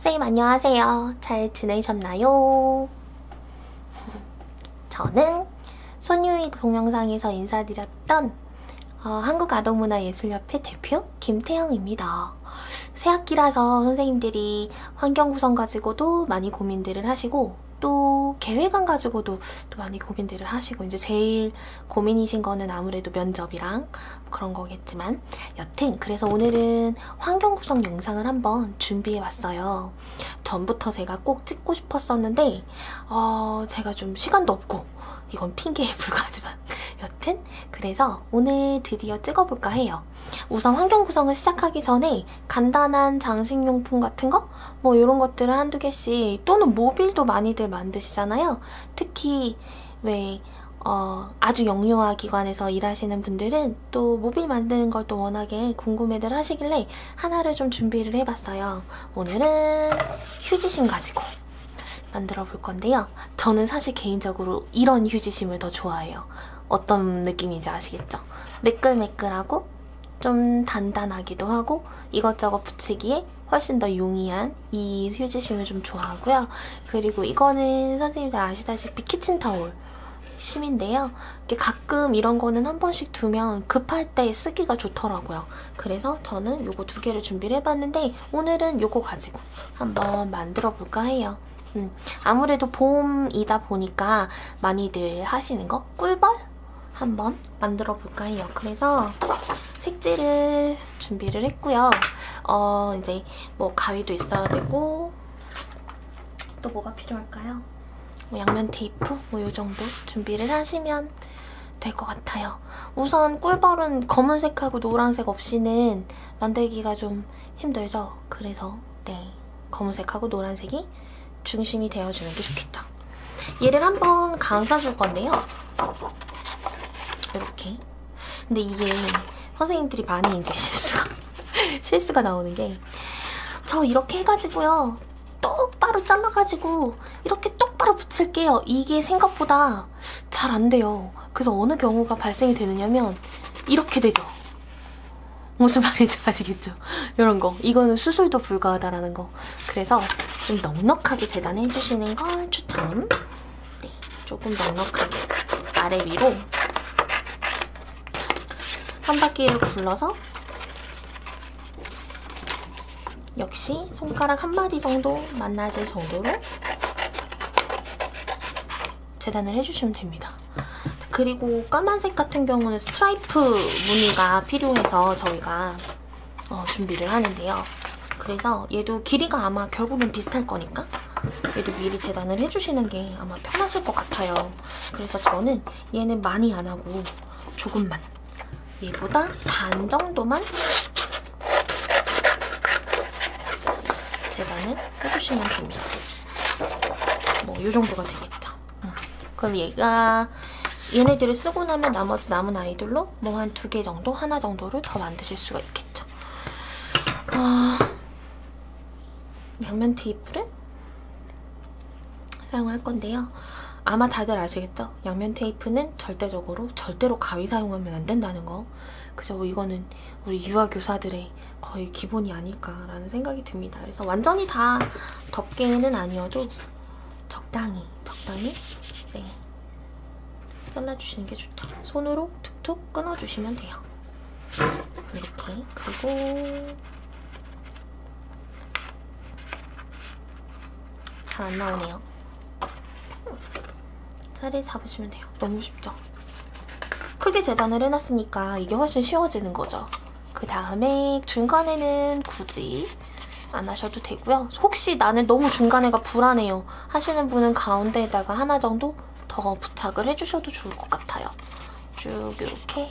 선생님 안녕하세요. 잘 지내셨나요? 저는 손유희 동영상에서 인사드렸던 한국아동문화예술협회 대표 김태영입니다. 새학기라서 선생님들이 환경 구성 가지고도 많이 고민들을 하시고 또 계획안 가지고도 또 많이 고민들을 하시고 이제 제일 고민이신 거는 아무래도 면접이랑 그런 거겠지만 여튼 그래서 오늘은 환경 구성 영상을 한번 준비해 왔어요. 전부터 제가 꼭 찍고 싶었었는데 제가 좀 시간도 없고 이건 핑계에 불과하지만 여튼 그래서 오늘 드디어 찍어볼까 해요. 우선 환경 구성을 시작하기 전에 간단한 장식용품 같은 거? 뭐 이런 것들을 한두 개씩 또는 모빌도 많이들 만드시잖아요. 특히 왜 아주 영유아 기관에서 일하시는 분들은 또 모빌 만드는 걸 또 워낙에 궁금해들 하시길래 하나를 좀 준비를 해봤어요. 오늘은 휴지심 가지고 만들어 볼 건데요. 저는 사실 개인적으로 이런 휴지심을 더 좋아해요. 어떤 느낌인지 아시겠죠? 매끌매끌하고 좀 단단하기도 하고 이것저것 붙이기에 훨씬 더 용이한 이 휴지심을 좀 좋아하고요. 그리고 이거는 선생님들 아시다시피 키친타올 심인데요. 가끔 이런 거는 한 번씩 두면 급할 때 쓰기가 좋더라고요. 그래서 저는 요거 두 개를 준비를 해봤는데 오늘은 요거 가지고 한번 만들어 볼까 해요. 아무래도 봄이다 보니까 많이들 하시는 거 꿀벌 한번 만들어 볼까 해요. 그래서 색지를 준비를 했고요. 이제 뭐 가위도 있어야 되고 또 뭐가 필요할까요? 뭐 양면 테이프 뭐 요 정도 준비를 하시면 될 것 같아요. 우선 꿀벌은 검은색하고 노란색 없이는 만들기가 좀 힘들죠. 그래서 네, 검은색하고 노란색이 중심이 되어주는 게 좋겠죠. 얘를 한번 감싸줄 건데요. 이렇게. 근데 이게 선생님들이 많이 이제 실수가 나오는 게 저 이렇게 해가지고요. 똑바로 잘라가지고 이렇게 똑바로 붙일게요. 이게 생각보다 잘 안 돼요. 그래서 어느 경우가 발생이 되느냐면 이렇게 되죠. 무슨 말인지 아시겠죠? 이런 거. 이거는 수술도 불가하다라는 거. 그래서 좀 넉넉하게 재단해 주시는 걸 추천. 네, 조금 넉넉하게 아래 위로 한 바퀴를 굴러서 역시 손가락 한 마디 정도 만나질 정도로 재단을 해주시면 됩니다. 그리고 까만색 같은 경우는 스트라이프 무늬가 필요해서 저희가 준비를 하는데요. 그래서 얘도 길이가 아마 결국엔 비슷할 거니까 얘도 미리 재단을 해주시는 게 아마 편하실 것 같아요. 그래서 저는 얘는 많이 안 하고 조금만 얘보다 반 정도만 재단을 해주시면 됩니다. 뭐 이 정도가 되겠죠. 그럼 얘네들을 쓰고 나면 나머지 남은 아이들로 뭐 한 2개 정도, 하나 정도를 더 만드실 수가 있겠죠. 양면 테이프를 사용할 건데요. 아마 다들 아시겠죠? 양면 테이프는 절대로 가위 사용하면 안 된다는 거. 그죠? 이거는 우리 유아교사들의 거의 기본이 아닐까라는 생각이 듭니다. 그래서 완전히 다 덮개는 아니어도 적당히 네, 잘라주시는 게 좋죠. 손으로 툭툭 끊어주시면 돼요. 이렇게. 그리고 잘 안 나오네요. 자리 잡으시면 돼요. 너무 쉽죠? 크게 재단을 해놨으니까 이게 훨씬 쉬워지는 거죠. 그 다음에 중간에는 굳이 안 하셔도 되고요. 혹시 나는 너무 중간에가 불안해요 하시는 분은 가운데에다가 하나 정도 더 부착을 해주셔도 좋을 것 같아요. 쭉 이렇게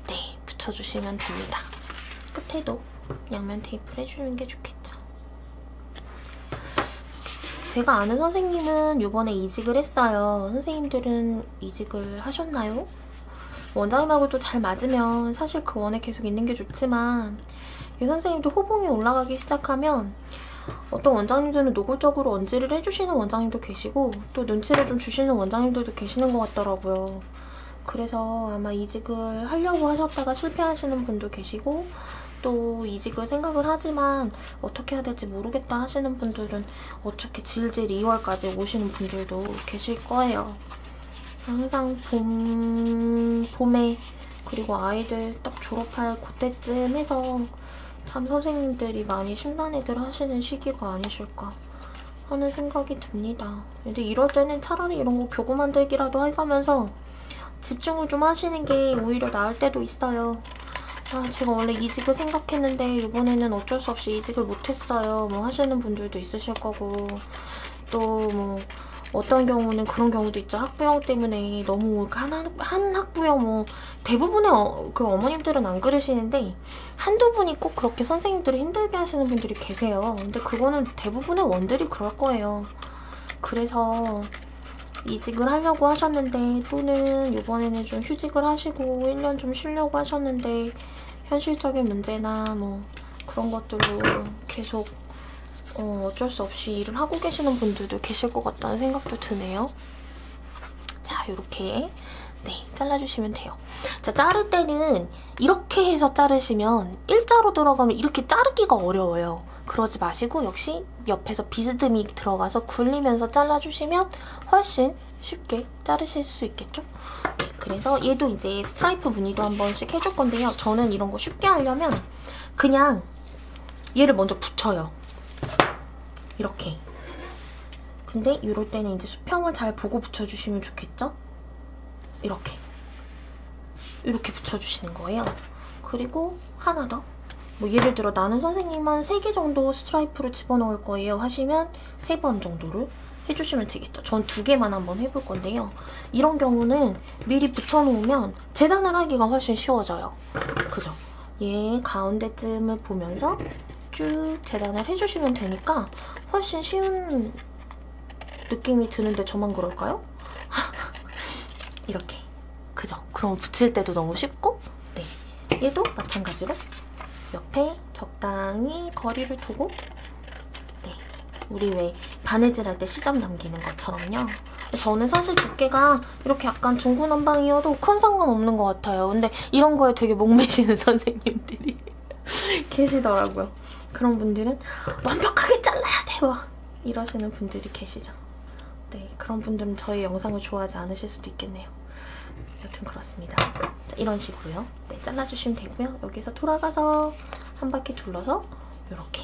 네, 붙여주시면 됩니다. 끝에도 양면 테이프를 해주는 게 좋겠죠. 제가 아는 선생님은 이번에 이직을 했어요. 선생님들은 이직을 하셨나요? 원장님하고도 잘 맞으면 사실 그 원에 계속 있는 게 좋지만 이 선생님도 호봉이 올라가기 시작하면 어떤 원장님들은 노골적으로 언지를 해주시는 원장님도 계시고 또 눈치를 좀 주시는 원장님들도 계시는 것 같더라고요. 그래서 아마 이직을 하려고 하셨다가 실패하시는 분도 계시고 또 이직을 생각을 하지만 어떻게 해야 될지 모르겠다 하시는 분들은 어떻게 질질 2월까지 오시는 분들도 계실 거예요. 항상 봄에 그리고 아이들 딱 졸업할 그때쯤 해서 참 선생님들이 많이 심란해들 하시는 시기가 아니실까 하는 생각이 듭니다. 근데 이럴 때는 차라리 이런 거 교구 만들기라도 해가면서 집중을 좀 하시는 게 오히려 나을 때도 있어요. 제가 원래 이직을 생각했는데 이번에는 어쩔 수 없이 이직을 못했어요. 뭐 하시는 분들도 있으실 거고, 또 뭐 어떤 경우는 그런 경우도 있죠. 학부형 때문에 너무 한 학부형 뭐 대부분의 그 어머님들은 안 그러시는데 한두 분이 꼭 그렇게 선생님들을 힘들게 하시는 분들이 계세요. 근데 그거는 대부분의 원들이 그럴 거예요. 그래서 이직을 하려고 하셨는데 또는 이번에는 좀 휴직을 하시고 1년 좀 쉬려고 하셨는데 현실적인 문제나 뭐 그런 것들로 계속 어쩔 수 없이 일을 하고 계시는 분들도 계실 것 같다는 생각도 드네요. 자, 이렇게 잘라주시면 돼요. 자, 자를 때는 이렇게 해서 자르시면 일자로 들어가면 이렇게 자르기가 어려워요. 그러지 마시고 역시 옆에서 비스듬히 들어가서 굴리면서 잘라주시면 훨씬 쉽게 자르실 수 있겠죠? 네, 그래서 얘도 이제 스트라이프 무늬도 한 번씩 해줄 건데요. 저는 이런 거 쉽게 하려면 그냥 얘를 먼저 붙여요. 이렇게. 근데 이럴 때는 이제 수평을 잘 보고 붙여주시면 좋겠죠? 이렇게 붙여주시는 거예요. 그리고 하나 더. 뭐 예를 들어 나는 선생님은 3개 정도 스트라이프를 집어넣을 거예요 하시면 3번 정도를 해주시면 되겠죠. 전 2개만 한번 해볼 건데요. 이런 경우는 미리 붙여놓으면 재단을 하기가 훨씬 쉬워져요. 그죠? 얘 가운데쯤을 보면서 쭉 재단을 해주시면 되니까 훨씬 쉬운 느낌이 드는데 저만 그럴까요? 이렇게. 그죠? 그럼 붙일 때도 너무 쉽고, 네. 얘도 마찬가지로 옆에 적당히 거리를 두고, 네. 우리 왜 바느질 할 때 시접 남기는 것처럼요. 저는 사실 두께가 이렇게 약간 중구난방이어도 큰 상관없는 것 같아요. 근데 이런 거에 되게 목매시는 선생님들이 계시더라고요. 그런 분들은 완벽하게 잘라야 돼! 막 이러시는 분들이 계시죠. 네, 그런 분들은 저희 영상을 좋아하지 않으실 수도 있겠네요. 여튼 그렇습니다. 자, 이런 식으로요. 네, 잘라주시면 되고요. 여기서 돌아가서 한 바퀴 둘러서 이렇게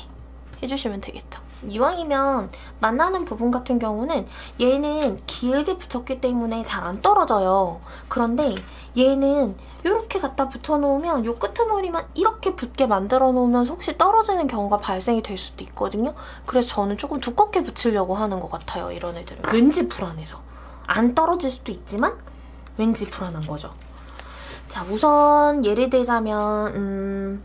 해주시면 되겠죠. 이왕이면 만나는 부분 같은 경우는 얘는 길게 붙였기 때문에 잘 안 떨어져요. 그런데 얘는 이렇게 갖다 붙여놓으면 이 끄트머리만 이렇게 붙게 만들어 놓으면 혹시 떨어지는 경우가 발생이 될 수도 있거든요. 그래서 저는 조금 두껍게 붙이려고 하는 것 같아요. 이런 애들은. 왠지 불안해서. 안 떨어질 수도 있지만 왠지 불안한 거죠. 자, 우선 예를 들자면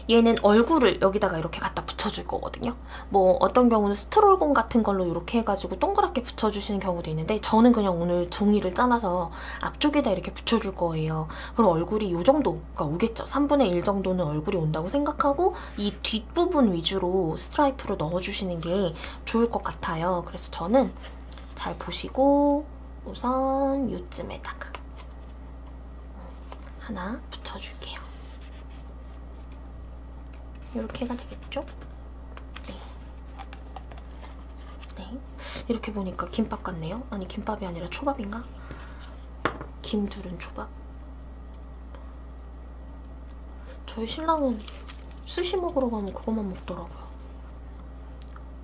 얘는 얼굴을 여기다가 이렇게 갖다 붙여줄 거거든요. 뭐 어떤 경우는 스트롤공 같은 걸로 이렇게 해가지고 동그랗게 붙여주시는 경우도 있는데 저는 그냥 오늘 종이를 잘라서 앞쪽에다 이렇게 붙여줄 거예요. 그럼 얼굴이 이 정도가 오겠죠. 3분의 1 정도는 얼굴이 온다고 생각하고 이 뒷부분 위주로 스트라이프를 넣어주시는 게 좋을 것 같아요. 그래서 저는 잘 보시고 우선 요쯤에다가 하나 붙여줄게요. 이렇게가 되겠죠? 네. 네. 이렇게 보니까 김밥 같네요. 아니, 김밥이 아니라 초밥인가? 김두른 초밥. 저희 신랑은 스시 먹으러 가면 그것만 먹더라고요.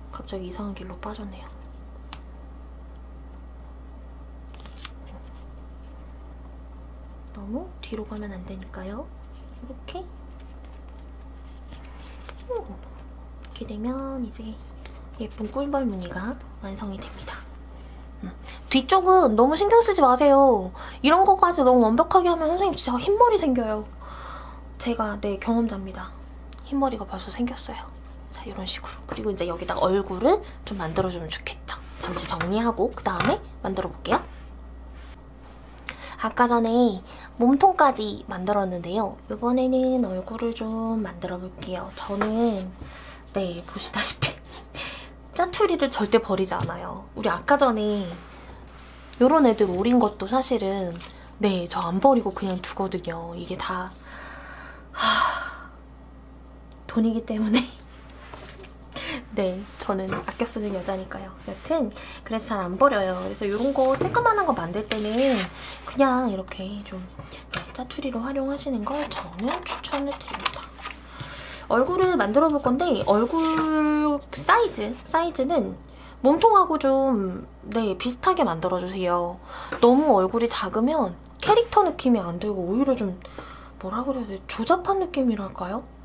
갑자기 이상한 길로 빠졌네요. 너무 뒤로 가면 안 되니까요. 이렇게. 이렇게 되면 이제 예쁜 꿀벌 무늬가 완성이 됩니다. 뒤쪽은 너무 신경 쓰지 마세요. 이런 것까지 너무 완벽하게 하면 선생님 진짜 흰머리 생겨요. 제가 경험자입니다. 흰머리가 벌써 생겼어요. 자, 이런 식으로. 그리고 이제 여기다가 얼굴을 좀 만들어주면 좋겠죠. 잠시 정리하고 그 다음에 만들어 볼게요. 아까 전에 몸통까지 만들었는데요. 이번에는 얼굴을 좀 만들어 볼게요. 저는 보시다시피 짜투리를 절대 버리지 않아요. 우리 아까 전에 이런 애들 오린 것도 사실은 저 안 버리고 그냥 두거든요. 이게 다 돈이기 때문에 네, 저는 아껴 쓰는 여자니까요. 여튼 그래서 잘 안 버려요. 그래서 이런 거 쬐끄만한 거 만들 때는 그냥 이렇게 좀 짜투리로 활용하시는 걸 저는 추천을 드립니다. 얼굴을 만들어 볼 건데 얼굴 사이즈는 몸통하고 좀 비슷하게 만들어주세요. 너무 얼굴이 작으면 캐릭터 느낌이 안 들고 오히려 좀 뭐라 그래야 돼? 조잡한 느낌이랄까요?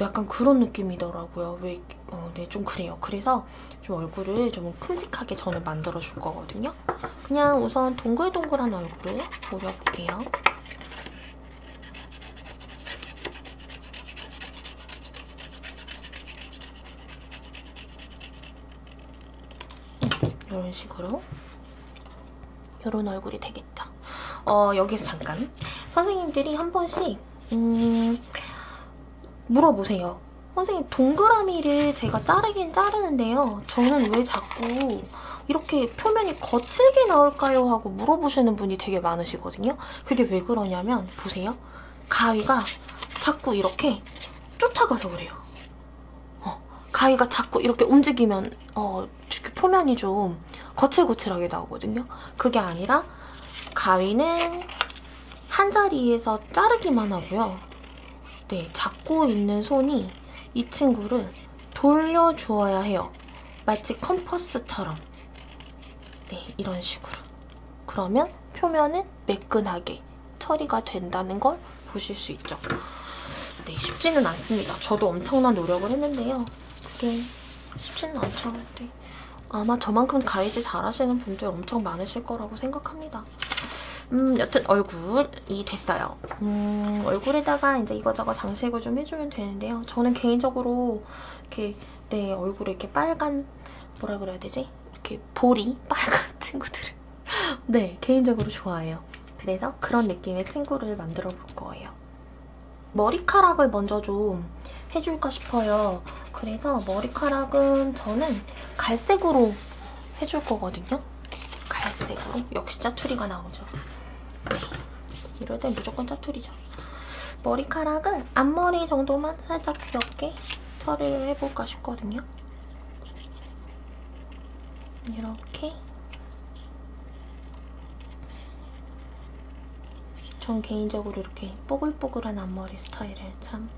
약간 그런 느낌이더라고요. 네, 좀 그래요. 그래서 좀 얼굴을 좀 큼직하게 저는 만들어줄 거거든요. 그냥 우선 동글동글한 얼굴을 그려볼게요. 이런 식으로 이런 얼굴이 되겠죠. 여기서 잠깐 선생님들이 한 번씩 물어보세요. 선생님 동그라미를 제가 자르긴 자르는데요. 저는 왜 자꾸 이렇게 표면이 거칠게 나올까요? 하고 물어보시는 분이 되게 많으시거든요. 그게 왜 그러냐면 보세요. 가위가 자꾸 이렇게 쫓아가서 그래요. 가위가 자꾸 이렇게 움직이면 이렇게 표면이 좀 거칠거칠하게 나오거든요. 그게 아니라 가위는 한 자리에서 자르기만 하고요. 네, 잡고 있는 손이 이 친구를 돌려주어야 해요. 마치 컴퍼스처럼. 네, 이런 식으로. 그러면 표면은 매끈하게 처리가 된다는 걸 보실 수 있죠. 네, 쉽지는 않습니다. 저도 엄청난 노력을 했는데요. 그게 쉽지는 않죠. 네. 아마 저만큼 가위질 잘하시는 분들 엄청 많으실 거라고 생각합니다. 여튼 얼굴이 됐어요. 얼굴에다가 이제 이거저거 장식을 좀 해주면 되는데요. 저는 개인적으로 이렇게 내 얼굴에 이렇게 빨간 뭐라 그래야 되지? 이렇게 볼이 빨간 친구들을 네, 개인적으로 좋아해요. 그래서 그런 느낌의 친구를 만들어 볼 거예요. 머리카락을 먼저 좀 해줄까 싶어요. 그래서 머리카락은 저는 갈색으로 해줄 거거든요. 갈색으로. 역시 짜투리가 나오죠. 네, 이럴 땐 무조건 짜투리죠. 머리카락은 앞머리 정도만 살짝 귀엽게 처리를 해볼까 싶거든요. 이렇게. 전 개인적으로 이렇게 뽀글뽀글한 앞머리 스타일을 참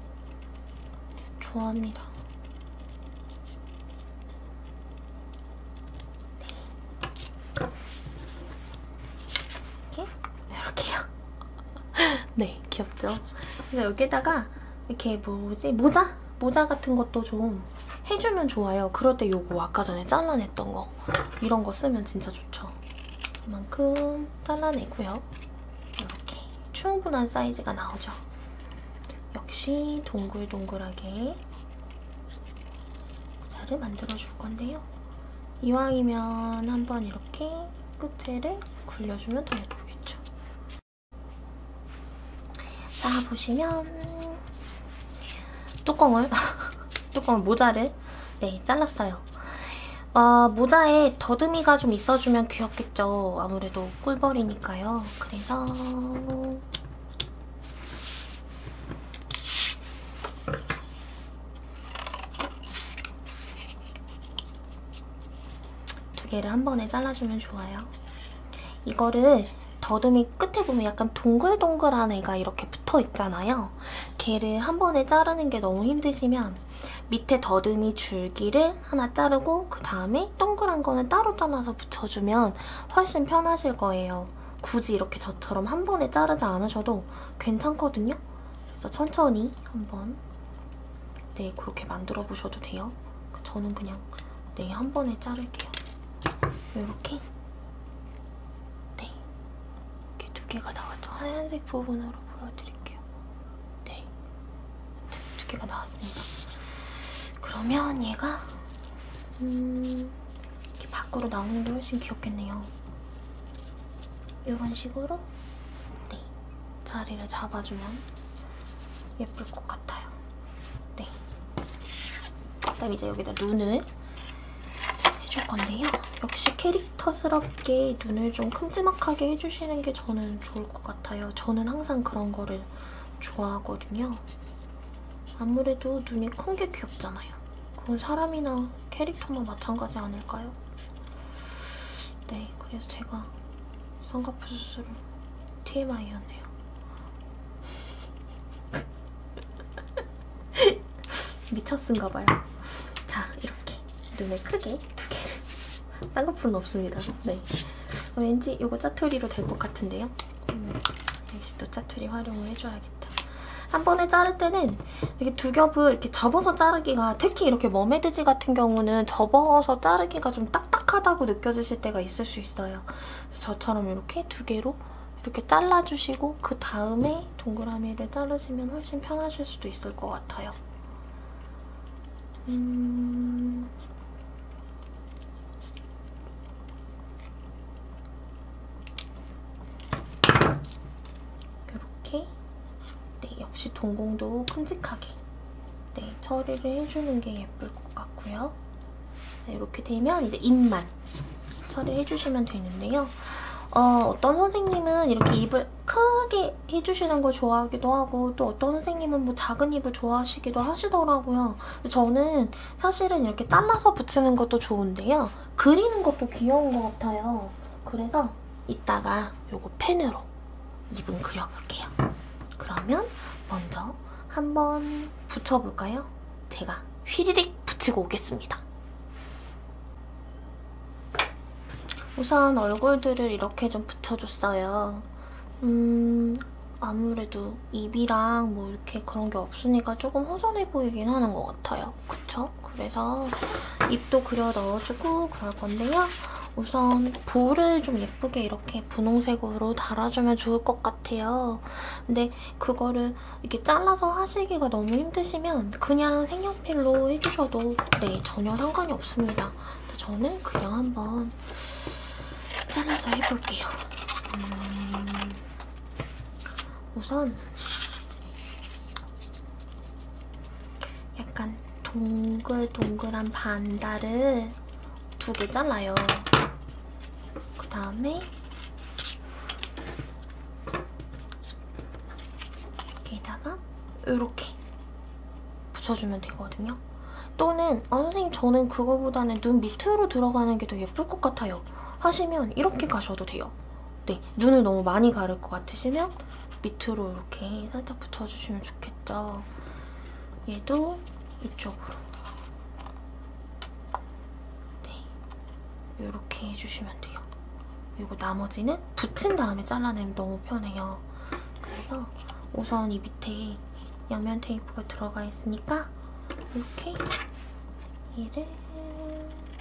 좋아합니다. 이렇게요. 네, 귀엽죠? 그래서 여기다가 이렇게 모자 같은 것도 좀 해주면 좋아요. 그럴 때 요거 아까 전에 잘라냈던 거 이런 거 쓰면 진짜 좋죠. 이만큼 잘라내고요. 이렇게 충분한 사이즈가 나오죠. 역시 동글동글하게 모자를 만들어줄 건데요. 이왕이면 한번 이렇게 끝에를 굴려주면 더 예쁘겠죠. 자, 보시면 뚜껑을 모자를 잘랐어요. 모자에 더듬이가 좀 있어주면 귀엽겠죠. 아무래도 꿀벌이니까요. 그래서 두 개를 한 번에 잘라주면 좋아요. 이거를 더듬이 끝에 보면 약간 동글동글한 애가 이렇게 붙어있잖아요. 걔를 한 번에 자르는 게 너무 힘드시면 밑에 더듬이 줄기를 하나 자르고 그 다음에 동그란 거는 따로 잘라서 붙여주면 훨씬 편하실 거예요. 굳이 이렇게 저처럼 한 번에 자르지 않으셔도 괜찮거든요. 그래서 천천히 한번 그렇게 만들어 보셔도 돼요. 저는 그냥 한 번에 자를게요. 이렇게 두 개가 나왔죠. 하얀색 부분으로 보여드릴게요. 네, 두 개가 나왔습니다. 그러면 얘가 이렇게 밖으로 나오는 게 훨씬 귀엽겠네요. 이런 식으로 자리를 잡아주면 예쁠 것 같아요. 네. 그다음 이제 여기다 눈을 해줄 건데요. 역시 캐릭터스럽게 눈을 좀 큼지막하게 해주시는 게 저는 좋을 것 같아요. 저는 항상 그런 거를 좋아하거든요. 아무래도 눈이 큰 게 귀엽잖아요. 그건 사람이나 캐릭터나 마찬가지 아닐까요? 네, 그래서 제가 쌍꺼풀 수술을 TMI였네요. 미쳤은가봐요. 자, 이렇게 눈에 크게 2개를. 쌍꺼풀은 없습니다. 네, 왠지 이거 짜투리로 될 것 같은데요. 역시 또 짜투리 활용을 해줘야겠죠. 한 번에 자를 때는 이렇게 두 겹을 이렇게 접어서 자르기가, 특히 이렇게 머메드지 같은 경우는 접어서 자르기가 좀 딱딱하다고 느껴지실 때가 있을 수 있어요. 그래서 저처럼 이렇게 2개로 이렇게 잘라주시고 그 다음에 동그라미를 자르시면 훨씬 편하실 수도 있을 것 같아요. 이렇게. 네, 역시 동공도 큼직하게 네, 처리를 해주는 게 예쁠 것 같고요. 자, 이렇게 되면 이제 입만 처리를 해주시면 되는데요. 어떤 선생님은 이렇게 입을 크게 해주시는 걸 좋아하기도 하고, 또 어떤 선생님은 뭐 작은 입을 좋아하시기도 하시더라고요. 저는 사실은 이렇게 잘라서 붙이는 것도 좋은데요. 그리는 것도 귀여운 것 같아요. 그래서 이따가 요거 펜으로 입은 그려볼게요. 그러면 먼저 한번 붙여볼까요? 제가 휘리릭 붙이고 오겠습니다. 우선 얼굴들을 이렇게 좀 붙여줬어요. 아무래도 입이랑 뭐 이렇게 그런 게 없으니까 조금 허전해 보이긴 하는 것 같아요. 그쵸? 그래서 입도 그려 넣어주고 그럴 건데요. 우선 볼을 좀 예쁘게 이렇게 분홍색으로 달아주면 좋을 것 같아요. 근데 그거를 이렇게 잘라서 하시기가 너무 힘드시면 그냥 색연필로 해주셔도 네, 전혀 상관이 없습니다. 저는 그냥 한번 잘라서 해볼게요. 우선 약간 동글동글한 반달을 2개 잘라요. 그 다음에 여기다가 이렇게 붙여주면 되거든요. 또는 선생님 저는 그거보다는 눈 밑으로 들어가는 게 더 예쁠 것 같아요 하시면 이렇게 가셔도 돼요. 네, 눈을 너무 많이 가릴 것 같으시면 밑으로 이렇게 살짝 붙여주시면 좋겠죠. 얘도 이쪽으로 네, 이렇게 해주시면 돼요. 그리고 나머지는 붙인 다음에 잘라내면 너무 편해요. 그래서 우선 이 밑에 양면 테이프가 들어가 있으니까 이렇게 얘를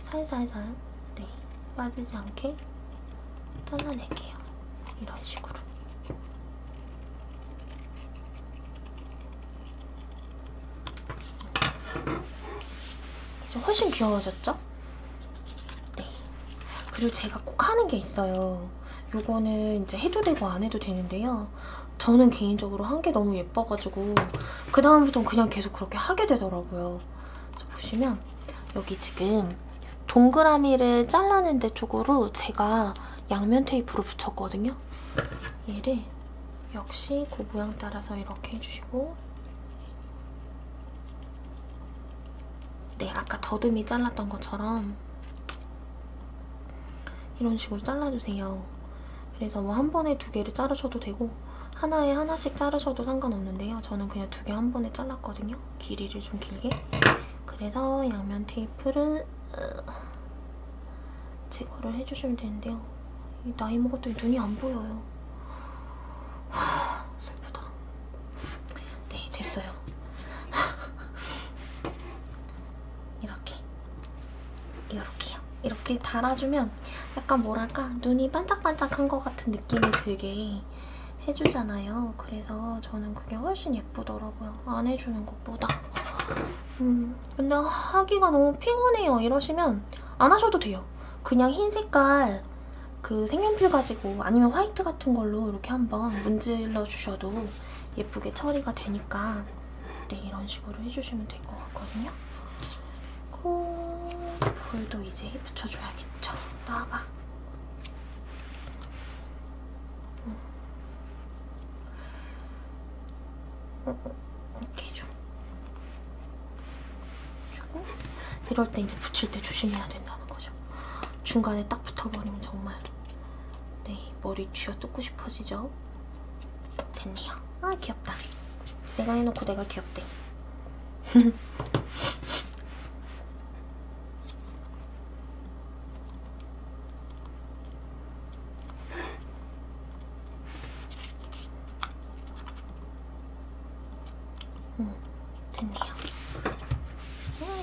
살살살 네, 빠지지 않게 잘라낼게요. 이런 식으로. 이제 훨씬 귀여워졌죠? 네. 그리고 제가 꼭 하는 게 있어요. 요거는 이제 해도 되고 안 해도 되는데요. 저는 개인적으로 한 게 너무 예뻐가지고 그 다음부터는 그냥 계속 그렇게 하게 되더라고요. 그래서 보시면 여기 지금 동그라미를 잘라낸 데 쪽으로 제가 양면 테이프로 붙였거든요. 얘를 역시 그 모양 따라서 이렇게 해주시고 네, 아까 더듬이 잘랐던 것처럼 이런 식으로 잘라주세요. 그래서 뭐 한 번에 2개를 자르셔도 되고 하나에 하나씩 자르셔도 상관없는데요. 저는 그냥 2개 한 번에 잘랐거든요. 길이를 좀 길게. 그래서 양면 테이프를 제거를 해주시면 되는데요. 나이 먹었더니 눈이 안 보여요. 슬프다. 네, 됐어요. 이렇게요. 이렇게 달아주면 약간 뭐랄까 눈이 반짝반짝한 것 같은 느낌이 들게 해주잖아요. 그래서 저는 그게 훨씬 예쁘더라고요. 안 해주는 것보다. 근데 하기가 너무 피곤해요. 이러시면 안 하셔도 돼요. 그냥 흰 색깔 그 색연필 가지고 아니면 화이트 같은 걸로 이렇게 한번 문질러 주셔도 예쁘게 처리가 되니까 네, 이런 식으로 해주시면 될 것 같거든요. 볼도 이제 붙여줘야겠죠. 나와봐. 이렇게 좀 해주고 이럴 때 이제 붙일 때 조심해야 된다는 거죠. 중간에 딱 붙어버리면 정말 네 머리 쥐어 뜯고 싶어지죠. 됐네요. 아 귀엽다. 내가 해놓고 내가 귀엽대. 됐네요.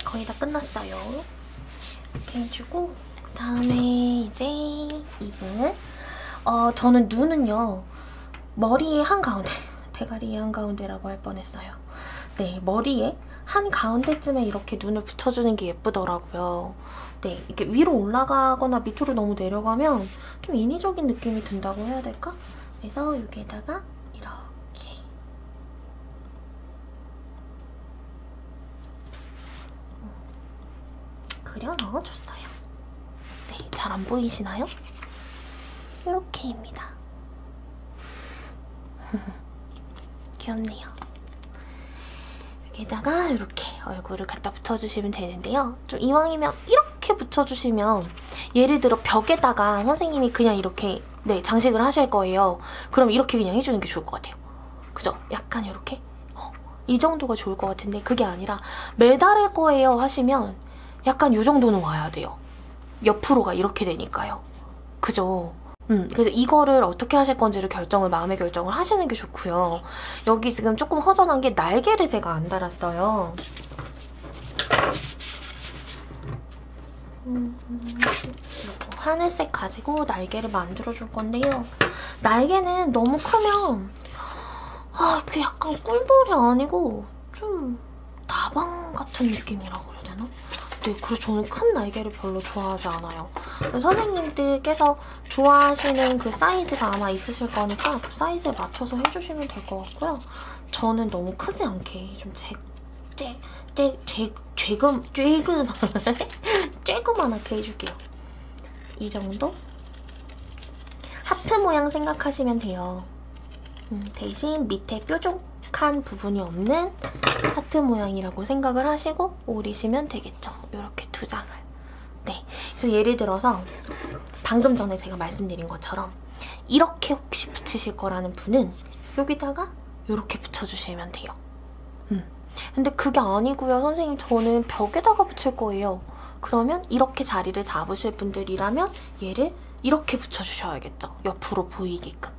거의 다 끝났어요. 이렇게 해주고 그 다음에 이제 입을 저는 눈은요 머리의 한가운데 대가리의 한가운데라고 할 뻔했어요. 네, 머리에 한가운데쯤에 이렇게 눈을 붙여주는 게 예쁘더라고요. 네, 이렇게 위로 올라가거나 밑으로 너무 내려가면 좀 인위적인 느낌이 든다고 해야 될까? 그래서 여기에다가 이렇게 그려 넣어줬어요. 네, 잘 안 보이시나요? 이렇게입니다. 귀엽네요. 여기다가 이렇게 얼굴을 갖다 붙여주시면 되는데요. 좀 이왕이면 이렇게 붙여주시면 예를 들어 벽에다가 선생님이 그냥 이렇게 네 장식을 하실 거예요. 그럼 이렇게 그냥 해주는 게 좋을 것 같아요. 그죠? 약간 이렇게 이 정도가 좋을 것 같은데 그게 아니라 매달을 거예요 하시면 약간 이 정도는 와야 돼요. 옆으로가 이렇게 되니까요. 그죠? 그래서 이거를 어떻게 하실 건지를 마음의 결정을 하시는 게 좋고요. 여기 지금 조금 허전한 게 날개를 제가 안 달았어요. 하늘색 가지고 날개를 만들어줄 건데요. 날개는 너무 크면 이게 약간 꿀벌이 아니고 좀 나방 같은 느낌이라고 해야 되나? 네, 그래서 저는 큰 날개를 별로 좋아하지 않아요. 선생님들께서 좋아하시는 그 사이즈가 아마 있으실 거니까 그 사이즈에 맞춰서 해주시면 될 것 같고요. 저는 너무 크지 않게 좀 쬐그만하게 해줄게요. 이 정도? 하트 모양 생각하시면 돼요. 대신 밑에 뾰족한 부분이 없는 하트 모양이라고 생각을 하시고 오리시면 되겠죠. 이렇게 두 장을. 네. 그래서 예를 들어서 방금 전에 제가 말씀드린 것처럼 이렇게 혹시 붙이실 거라는 분은 여기다가 이렇게 붙여주시면 돼요. 근데 그게 아니고요. 선생님 저는 벽에다가 붙일 거예요. 그러면 이렇게 자리를 잡으실 분들이라면 얘를 이렇게 붙여주셔야겠죠. 옆으로 보이게끔.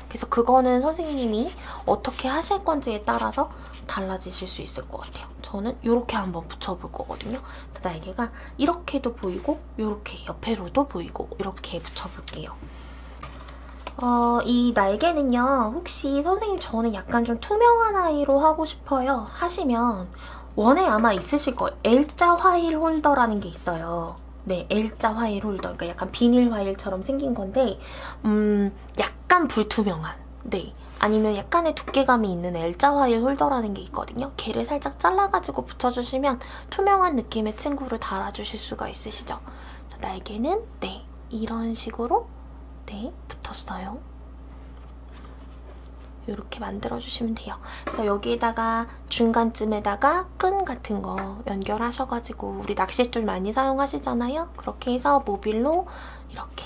그래서 그거는 선생님이 어떻게 하실 건지에 따라서 달라지실 수 있을 것 같아요. 저는 이렇게 한번 붙여볼 거거든요. 그래서 날개가 이렇게도 보이고 이렇게 옆에로도 보이고 이렇게 붙여볼게요. 이 날개는요. 혹시 선생님 저는 약간 좀 투명한 아이로 하고 싶어요 하시면 원에 아마 있으실 거예요. L자 화일 홀더라는 게 있어요. 네, L자 화일 홀더. 그러니까 약간 비닐 화일처럼 생긴 건데 약간 불투명한 네, 아니면 약간의 두께감이 있는 L자 화일 홀더라는 게 있거든요. 걔를 살짝 잘라가지고 붙여주시면 투명한 느낌의 친구를 달아주실 수가 있으시죠. 자, 날개는 네, 이런 식으로 네, 붙었어요. 이렇게 만들어주시면 돼요. 그래서 여기에다가 중간쯤에다가 끈 같은 거 연결하셔가지고 우리 낚싯줄 많이 사용하시잖아요. 그렇게 해서 모빌로 이렇게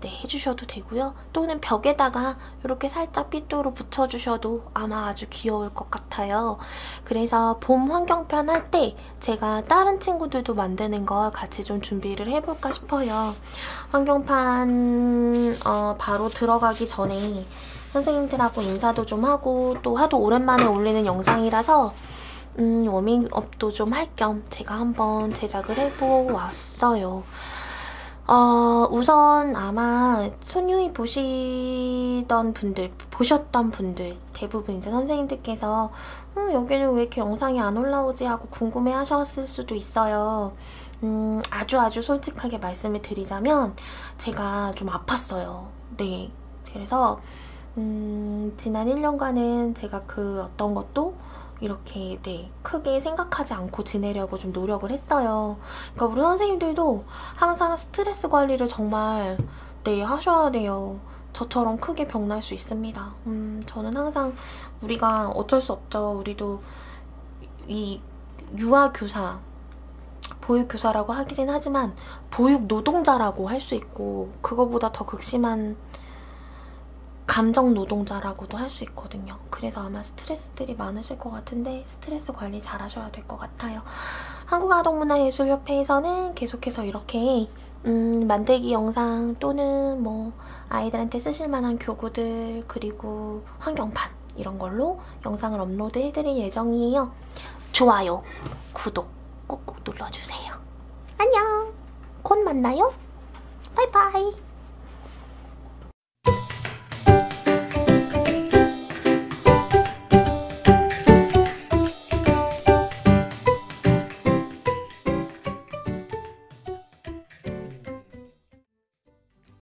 네, 해주셔도 되고요. 또는 벽에다가 이렇게 살짝 삐뚤어 붙여주셔도 아마 아주 귀여울 것 같아요. 그래서 봄 환경편 할 때 제가 다른 친구들도 만드는 걸 같이 좀 준비를 해볼까 싶어요. 환경판 바로 들어가기 전에 선생님들하고 인사도 좀 하고 또 하도 오랜만에 올리는 영상이라서 워밍업도 좀 할 겸 제가 한번 제작을 해보았어요. 우선 아마 손유이 보셨던 분들 대부분 이제 선생님들께서 여기는 왜 이렇게 영상이 안 올라오지 하고 궁금해 하셨을 수도 있어요. 아주 솔직하게 말씀을 드리자면 제가 좀 아팠어요. 네. 그래서 지난 1년간은 제가 그 어떤 것도 이렇게 네 크게 생각하지 않고 지내려고 좀 노력을 했어요. 그러니까 우리 선생님들도 항상 스트레스 관리를 정말 네 하셔야 돼요. 저처럼 크게 병날 수 있습니다. 저는 항상 우리가 어쩔 수 없죠. 우리도 이 유아교사, 보육교사라고 하긴 하지만 보육노동자라고 할 수 있고 그거보다 더 극심한 감정노동자라고도 할 수 있거든요. 그래서 아마 스트레스들이 많으실 것 같은데 스트레스 관리 잘 하셔야 될 것 같아요. 한국아동문화예술협회에서는 계속해서 이렇게 만들기 영상 또는 뭐 아이들한테 쓰실 만한 교구들 그리고 환경판 이런 걸로 영상을 업로드 해드릴 예정이에요. 좋아요, 구독 꾹꾹 눌러주세요. 안녕! 곧 만나요. 바이바이.